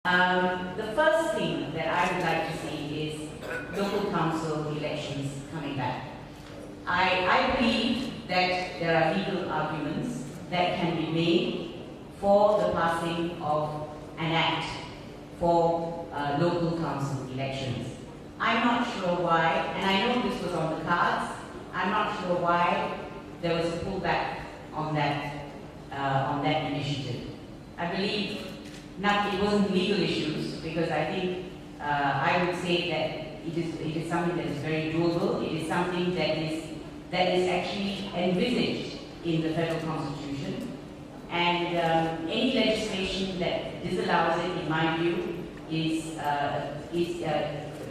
The first thing that I would like to see is local council elections coming back. I believe that there are legal arguments that can be made for the passing of an act for local council elections. I'm not sure why, and I know this was on the cards, I'm not sure why there was a pullback on that initiative. I believe it wasn't legal issues, because I think I would say that it is something that is very doable. It is something that is actually envisaged in the federal constitution, and any legislation that disallows it, in my view,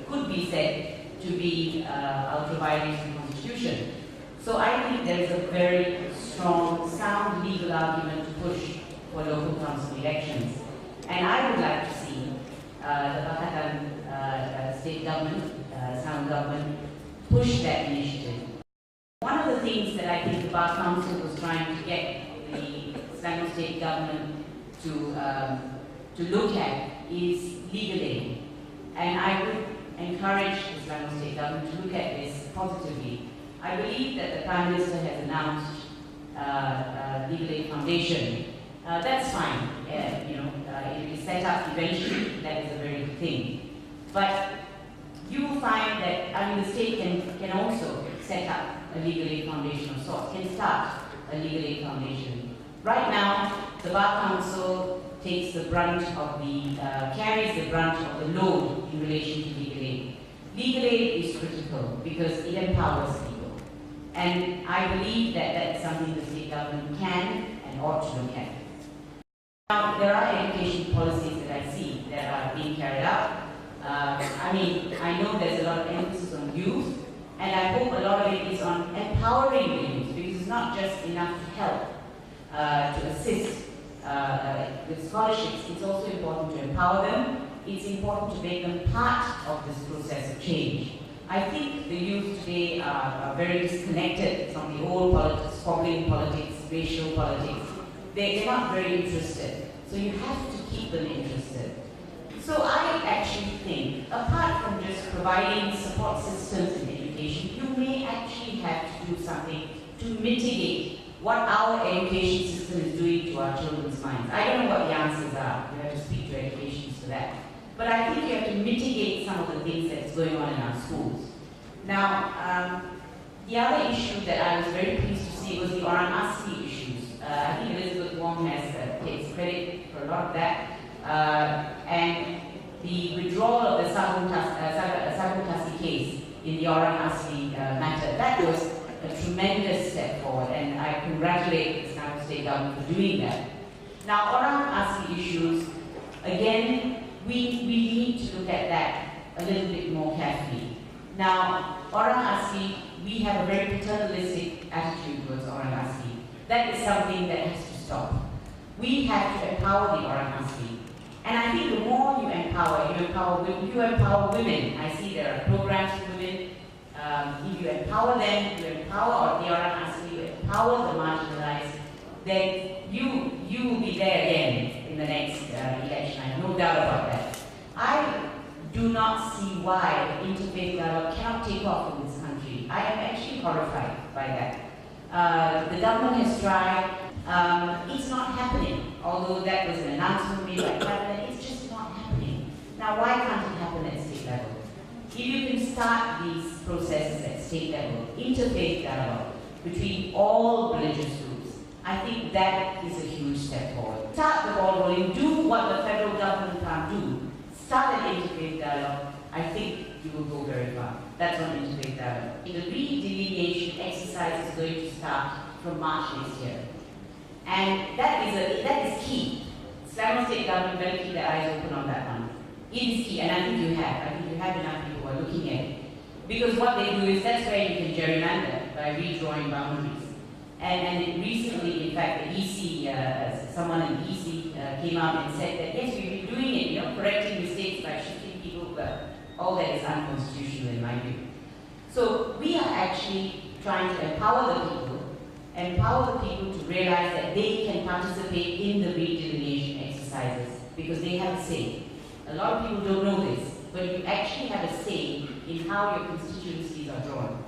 could be said to be ultra-violating the constitution. So I think there is a very strong, sound legal argument to push for local council elections. And I would like to see the Pakatan State government, sound government, push that initiative. One of the things that I think the Bar Council was trying to get the Selangor State government to look at is legal aid. And I would encourage the Selangor State government to look at this positively. I believe that the Prime Minister has announced Legal Aid Foundation. That's fine, it will be set up eventually, that is a very good thing. But you will find that, the state can also set up a legal aid foundation of sorts, can start a legal aid foundation. Right now, the Bar Council takes the brunt of carries the brunt of the load in relation to legal aid. Legal aid is critical because it empowers people. And I believe that that's something the state government can and ought to look at. Now, there are education policies that I see that are being carried out. I know there's a lot of emphasis on youth, and I hope a lot of it is on empowering the youth, because it's not just enough to help, to assist with scholarships. It's also important to empower them. It's important to make them part of this process of change. I think the youth today are very disconnected from the old politics, squabbling politics, racial politics. They're not very interested. So you have to keep them interested. So I actually think, apart from just providing support systems in education, you may actually have to do something to mitigate what our education system is doing to our children's minds. I don't know what the answers are. You have to speak to education for that. But I think you have to mitigate some of the things that's going on in our schools. Now, the other issue that I was very pleased to see was the Orang Asli issues. I think Elizabeth Wong takes credit for a lot of that. And the withdrawal of the Sabotasi case in the Orang Asli matter, that was a tremendous step forward, and I congratulate the Selangor State government for doing that. Now, Orang Asli issues, again, we need to look at that a little bit more carefully. Now, Orang Asli, we have a very paternalistic attitude towards Orang Asli. That is something that has to stop. We have to empower the Orang Asli. And I think the more you empower women. I see there are programs for women. If you empower them, you empower the Orang Asli, you empower the marginalized, then you will be there again in the next election. I have no doubt about that. I do not see why interfaith dialogue cannot take off in this country. I am actually horrified by that. The government has tried. It's not happening. Although that was an announcement made by Cabinet, it's just not happening. Now, why can't it happen at state level? If you can start these processes at state level, interfaith dialogue between all religious groups, I think that is a huge step forward. Start the ball rolling, do what the federal government can't do. Start an interfaith dialogue. I think you will go very far. That's on interfaith dialogue. The redelineation exercise is going to start from March next year. And that is key. Selangor State government better keep their eyes open on that one. It is key, and I think you have enough people who are looking at it. Because what they do is, that's where you can gerrymander by redrawing boundaries. And recently, in fact, the EC, someone in the EC came out and said that yes, we've been doing it, correcting mistakes by shifting people, but all that is unconstitutional in my view. So we are actually trying to empower the people to realize that they can participate in the redelineation exercises because they have a say. A lot of people don't know this, but you actually have a say in how your constituencies are drawn.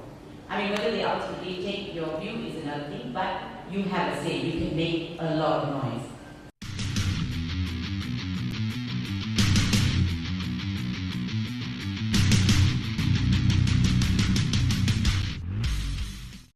I mean, whether they ultimately take your view is another thing, but you have a say. You can make a lot of noise.